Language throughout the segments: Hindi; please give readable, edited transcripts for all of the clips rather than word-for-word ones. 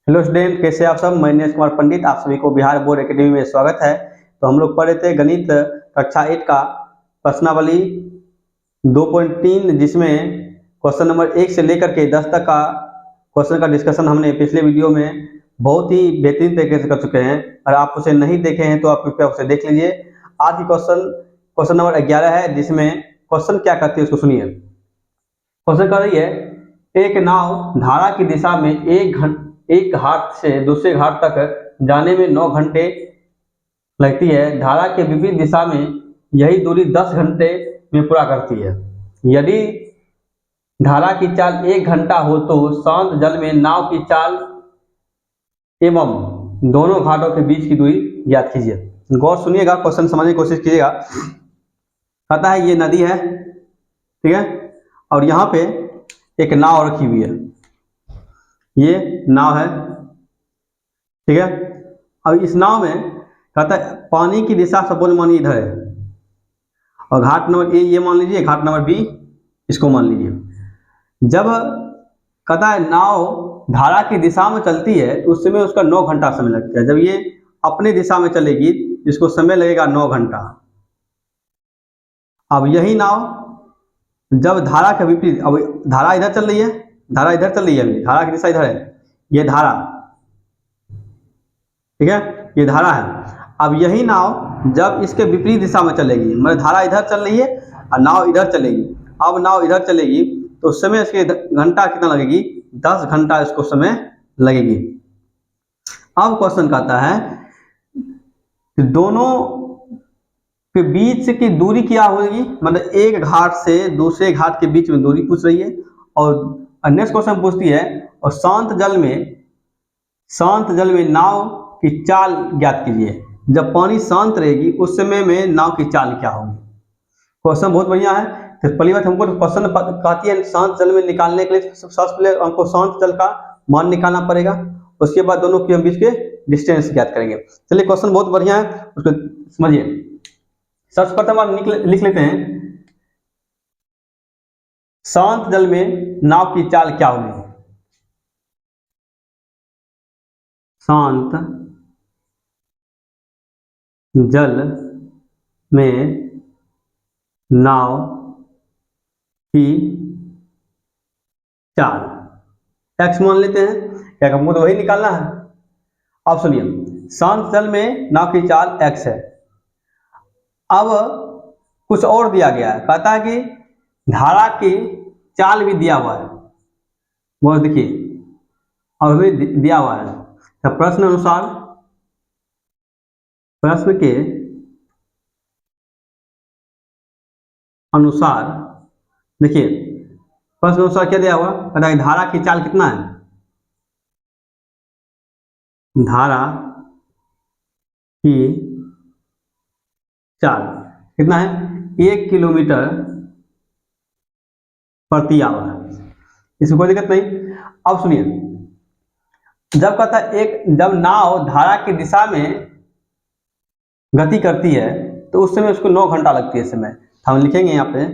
हेलो स्टूडेंट, कैसे आप सब। मैं नीरज कुमार पंडित, आप सभी को बिहार बोर्ड एकेडमी में स्वागत है। तो हम लोग पढ़ रहे थे गणित कक्षा 8 का प्रश्नावली 2.3, जिसमें क्वेश्चन नंबर 1 से लेकर के 10 तक का क्वेश्चन का डिस्कशन हमने पिछले वीडियो में बहुत ही बेहतरीन तरीके से कर चुके हैं। और आप उसे नहीं देखे हैं तो आप कृपया उसे देख लीजिए। आज की क्वेश्चन नंबर 11 है, जिसमें क्वेश्चन क्या कहती है उसको सुनिए। क्वेश्चन कर रही है, एक नाव धारा की दिशा में एक घाट से दूसरे घाट तक जाने में 9 घंटे लगती है। धारा के विपरीत दिशा में यही दूरी 10 घंटे में पूरा करती है। यदि धारा की चाल 1 घंटा हो तो शांत जल में नाव की चाल एवं दोनों घाटों के बीच की दूरी ज्ञात कीजिए। गौर सुनिएगा, क्वेश्चन समझने की कोशिश कीजिएगा। कहता है ये नदी है, ठीक है, और यहाँ पे एक नाव रखी हुई है। ये नाव है, ठीक है। अब इस नाव में कहता है पानी की दिशा सपोज मानिए इधर है, और घाट नंबर ए ये मान लीजिए, घाट नंबर बी इसको मान लीजिए। जब कहता है नाव धारा की दिशा में चलती है तो उस समय उसका 9 घंटा समय लगता है। जब ये अपनी दिशा में चलेगी इसको समय लगेगा 9 घंटा। अब यही नाव जब धारा के विपरीत, अब धारा इधर चल रही है, धारा इधर चल रही है, अभी धारा की दिशा इधर है, ये धारा, ठीक है, ये धारा है। अब यही नाव जब इसके विपरीत दिशा में चलेगी, मतलब धारा इधर चल रही है और नाव इधर चलेगी। अब नाव इधर चलेगी तो उस समय इसके घंटा कितना लगेगी, 10 घंटा इसको समय लगेगी। अब क्वेश्चन कहता है कि दोनों के बीच की दूरी क्या होगी, मतलब एक घाट से दूसरे घाट के बीच में दूरी पूछ रही है। और नेक्स्ट क्वेश्चन पूछती है, और शांत जल में नाव की चाल ज्ञात कीजिए। जब पानी शांत रहेगी उस समय में नाव की चाल क्या होगी। क्वेश्चन बहुत बढ़िया है। तो पहली बात हमको क्वेश्चन कहती है शांत जल में निकालने के लिए सबसे पहले हमको शांत जल का मान निकालना पड़ेगा, उसके बाद दोनों के बीच के डिस्टेंस ज्ञात करेंगे। चलिए, क्वेश्चन बहुत बढ़िया है, उसको समझिए। सबसे प्रथम आप लिख लेते हैं, शांत जल में नाव की चाल क्या होगी। शांत जल में नाव की चाल x मान लेते हैं, क्या हमको तो वही निकालना है। अब सुनिए, शांत जल में नाव की चाल x है। अब कुछ और दिया गया है, कहता है कि धारा की चाल भी दिया हुआ है, वो देखिए, और भी दिया हुआ है। तो प्रश्न के अनुसार देखिए, प्रश्न अनुसार क्या दिया हुआ, कहता है धारा की चाल कितना है, धारा की चाल कितना है, 1 किलोमीटर प्रति आवर। इसमें कोई दिक्कत नहीं। अब सुनिए, जब कहता है जब नाव धारा की दिशा में गति करती है तो उस समय उसको 9 घंटा लगती है समय। हम लिखेंगे यहाँ पे,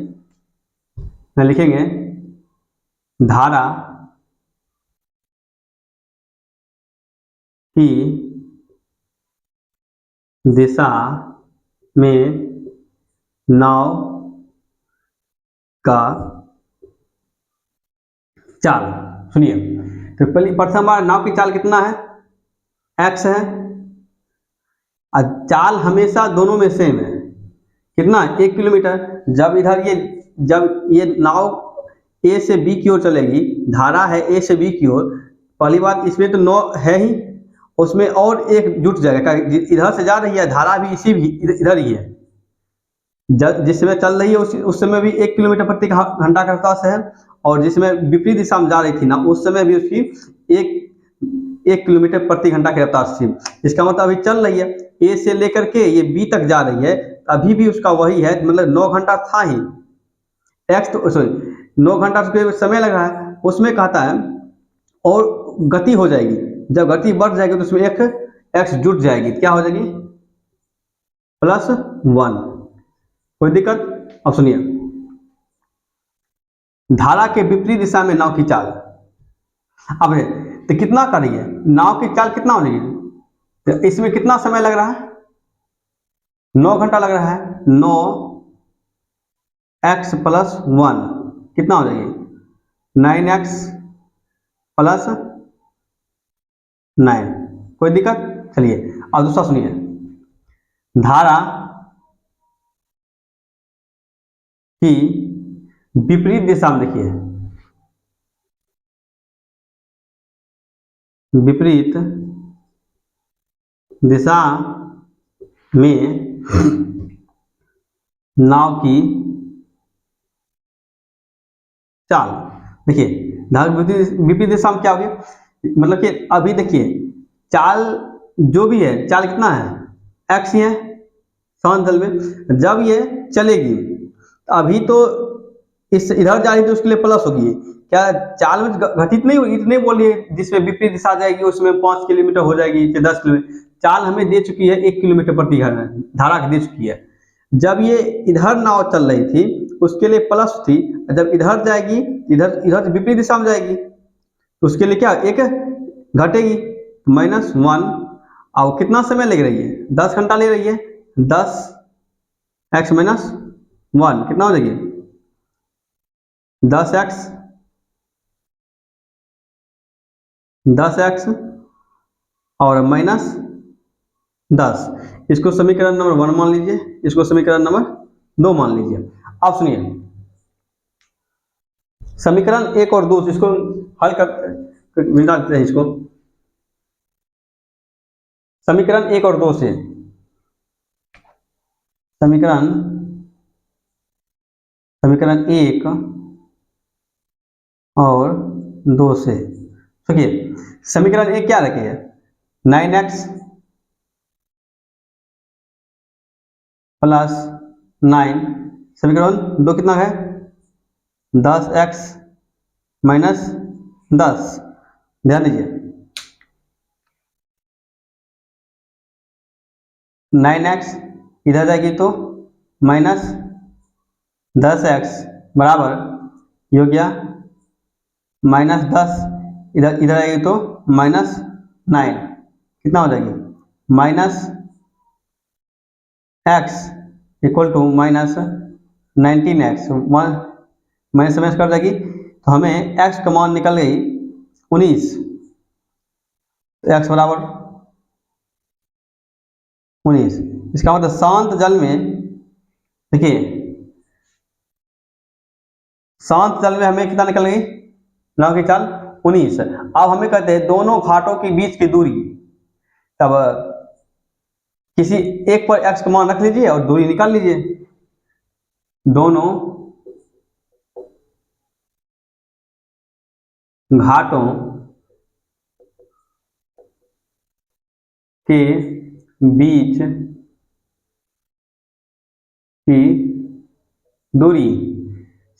लिखेंगे धारा की दिशा में नाव का चाल। सुनिए, तो पहले प्रथम बार नाव की चाल कितना है, x है, और चाल हमेशा दोनों में सेम है, कितना, 1 किलोमीटर। जब ये नाव A से B की ओर चलेगी, धारा है A से B की ओर, पहली बात इसमें तो 9 है ही, उसमें और एक जुट जाएगा, इधर से जा रही है धारा भी इधर ही है। जिस समय चल रही है उस समय भी 1 किलोमीटर प्रति घंटा का रफ्तार है, और जिसमें विपरीत दिशा में जा रही थी ना उस समय भी उसकी 1 किलोमीटर प्रति घंटा की रफ्तार थी। इसका मतलब अभी चल रही है, ए से लेकर के ये बी तक जा रही है, अभी भी उसका वही है, मतलब 9 घंटा था ही, एक्स तो सॉरी 9 घंटा समय लग रहा है। उसमें कहता है और गति हो जाएगी, जब गति बढ़ जाएगी तो उसमें एक एक्स जुट जाएगी, क्या हो जाएगी, +1। कोई दिक्कत। अब सुनिए, धारा के विपरीत दिशा में नाव की चाल, अब तो कितना कर रही है, नाव की चाल कितना हो रही है, तो इसमें कितना समय लग रहा है, 9 घंटा लग रहा है। 9x + 1 कितना हो जाएगी, 9x + 9। कोई दिक्कत? चलिए अब दूसरा सुनिए, धारा की विपरीत दिशा में देखिए, विपरीत दिशा में नाव की चाल। देखिए धारा विपरीत दिशा में क्या होगी, मतलब कि अभी देखिए चाल जो भी है, चाल कितना है, x ही है शांत जल में। जब ये चलेगी अभी तो इस इधर जा रही है तो उसके लिए प्लस होगी, क्या चाल में घटित नहीं होगी, इतने बोलिए जिसमें विपरीत दिशा जाएगी उसमें 5 किलोमीटर हो जाएगी कि 10 किलोमीटर। चाल हमें दे चुकी है 1 किलोमीटर प्रति घंटा, धारा की दे चुकी है। जब ये इधर नाव चल रही थी उसके लिए प्लस थी, जब इधर जाएगी इधर इधर विपरीत दिशा में जाएगी तो उसके लिए क्या एक घटेगी, -1। और कितना समय ले रही है, 10 घंटा ले रही है। 10x - 1 कितना हो जाएगी, 10x और -10। इसको समीकरण नंबर 1 मान लीजिए, इसको समीकरण नंबर 2 मान लीजिए। अब सुनिए समीकरण 1 और 2 इसको हल कर निकालते हैं। इसको समीकरण 1 और 2 से, समीकरण 1 और 2 से देखिए समीकरण 1 क्या रखे है, 9x + 9। समीकरण 2 कितना है, 10x - 10। ध्यान दीजिए 9x इधर जाएगी तो -10x बराबर ये हो गया -10, इधर इधर आएगी तो -9 कितना हो जाएगी, -x = -19x। माइनस माइनस कर जाएगी तो हमें x का मान निकल गई 19, x बराबर 19। इसका मतलब शांत जल में देखिए, शांत जल में हमें कितना निकल गई, नाव की चाल 19। अब हमें कहते हैं दोनों घाटों के बीच की दूरी, तब किसी एक पर x का मान रख लीजिए और दूरी निकाल लीजिए। दोनों घाटों के बीच की दूरी,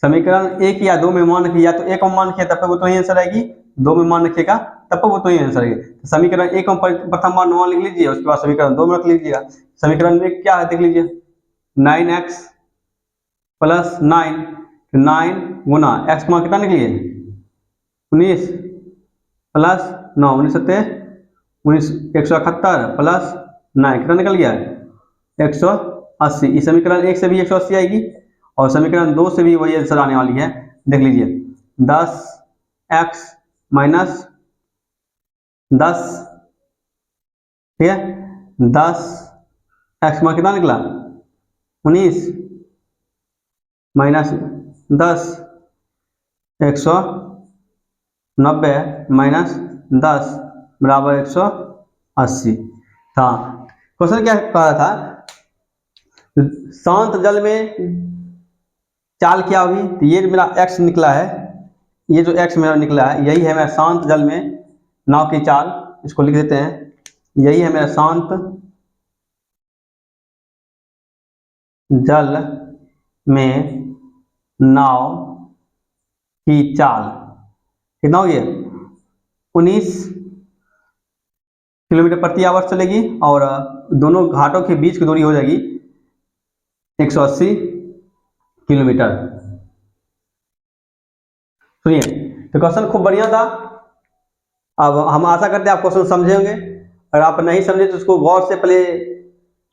समीकरण 1 या 2 में मान रखिए, या तो 1 में मान रखिए तब तक वो तो ही आंसर आएगी, 2 में मान रखिएगा तब तक वो तो ही आंसर आएगी। तो समीकरण 1 में प्रथम मान लिख लीजिए, उसके बाद समीकरण 2 में रख लीजिएगा। समीकरण में क्या है देख लीजिए, 9x + 9, 9 गुना x मान कितना निकलिए 19 + 9 19 171 + 9 कितना निकल गया 180। इस समीकरण 1 से भी 180 आएगी और समीकरण 2 से भी वही आंसर आने वाली है। देख लीजिए 10x - 10, ठीक है, 10x मान कितना निकला 19 - 10 190 - 10 बराबर 180 था। क्वेश्चन क्या कह रहा था, शांत जल में चाल क्या होगी, तो ये मेरा x निकला है, ये जो x मेरा निकला है यही है मेरा शांत जल में नाव की चाल। इसको लिख देते हैं, यही है मेरा शांत जल में नाव की चाल कितना हो गया 19 किलोमीटर प्रति आवर चलेगी और दोनों घाटों के बीच की दूरी हो जाएगी 180 किलोमीटर। सुनिए तो क्वेश्चन खूब बढ़िया था, अब हम आशा करते हैं आप क्वेश्चन समझे होंगे। अगर आप नहीं समझे तो उसको गौर से पहले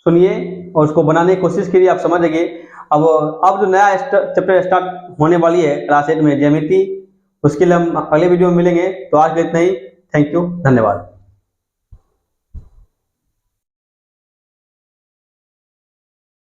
सुनिए और उसको बनाने की कोशिश कीजिए, आप समझेंगे। अब जो नया चैप्टर स्टार्ट होने वाली है क्लास 8 में ज्यामिति, उसके लिए हम अगले वीडियो में मिलेंगे। तो आज के इतना ही। थैंक यू, धन्यवाद।